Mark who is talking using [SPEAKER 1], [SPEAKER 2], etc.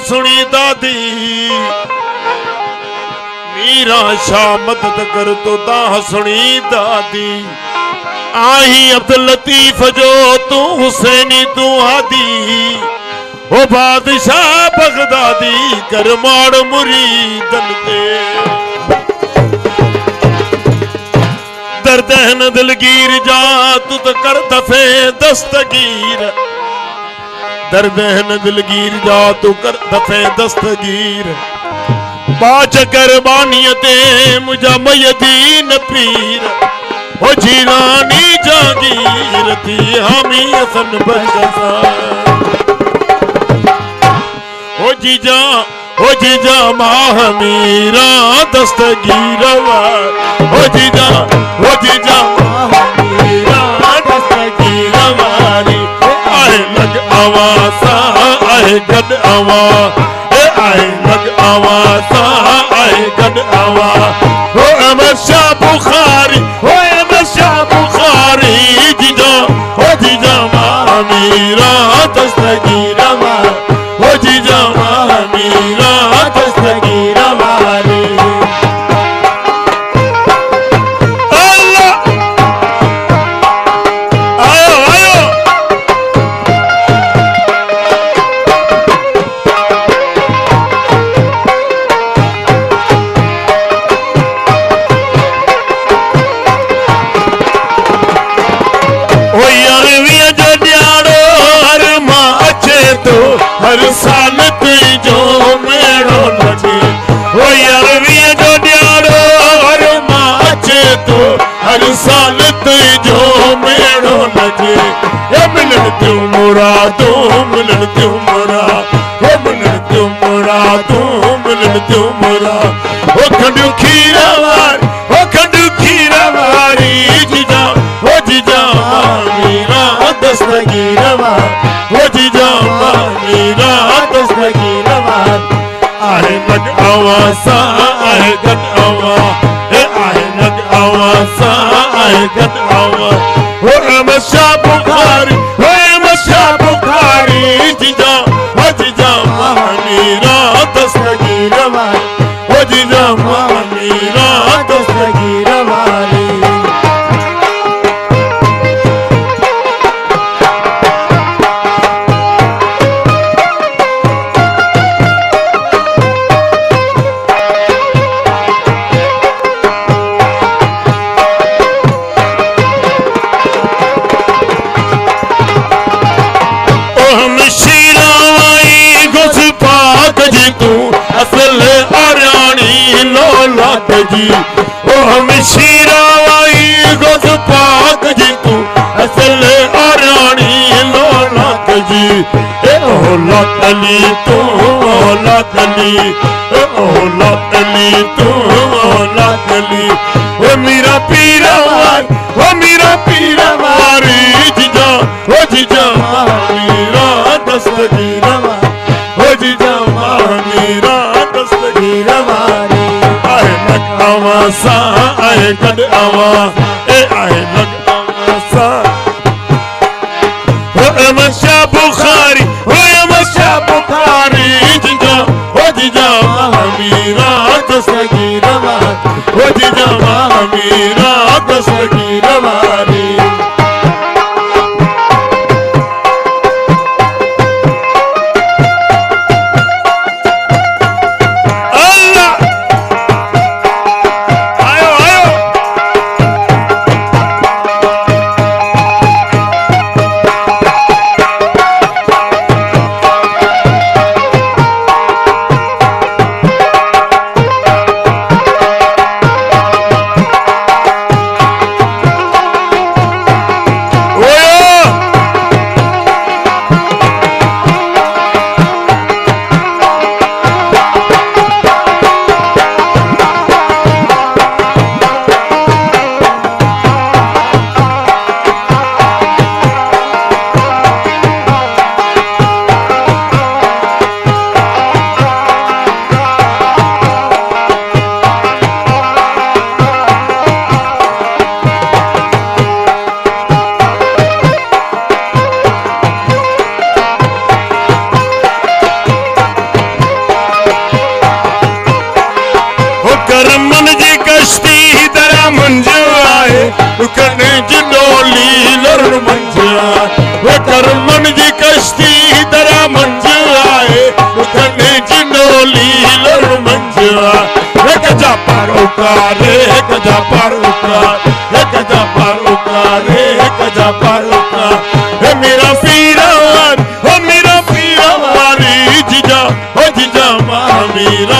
[SPEAKER 1] सुनी दादी मीरा शाह मदद कर तो दा सुनी दादी आही अब्दुल लतीफ जो तू हुसैनी तू आदी ओ बादशाह बगदादी कर माड़ मुरीदन दे दर्दहन दिलगीर जा तू तो कर दफे दस्तगीर दर्दहन दिलगीर जा तू कर दफे दस्तगीर बाच कर बानियते मुझा मयदीन पीर हो जीरानी जागीर थी हामी हसन बजा हो जीजा माह मीरा दस्तगीर हो जीजा माह मीरा दस्तगीर वारी आए लग आवासा आए गड आवा आए लग आवासा आए गड आवा हो अहमद शाह बुखारी जीजा माह मीरा दस्तगीर हो जीजा माह मीरा दस्तगीर वाली अल्लाह आयो आयो हर साल तुझो मेड़ो लगे हो अरबिया जो न्यारो हर माचे तो हर साल तुझो मेड़ो लगे ये मिलन क्यों मुरादो मिलन क्यों मुरादो मिलन क्यों मुरादो मिलन क्यों मुरादो हो खंडू खीरा वारी जीजा मीरा दस्तगीर हो जीजा मीरा दस्तगीर आए लग आवासा आए गद आवा आए लग आवासा आए गद आवा हो अहमद शाह बुखारी जीजा मीरा दस्तगीर हो जीजा मीरा दस्तगीर वाली असल हरियाणी लौलाद जी ओ हम शीरावाई गुज पाक जी तू असल हरियाणी लौलाद जी ए औलाद अली तू औलाद अली औलाद अली तू औलाद अली ओ मेरा पीरा वारी जीजा मीरा दस्तगीर हो जीजा मीरा दस्तगीर वारी आए लग आवासा आए गड आवा आए लग आवासा हो अहमद शाह बुखारी जीजा मीरा दस्तगीर हो जीजा मीरा दस्तगीर वारी उकार, एक जा पर उकार, एक जा पर उकार, एक जा पर उकार। हे मेरा पीरा वारी, ओ मेरा पीरा वारी जीजा, ओ जीजा मां मेरा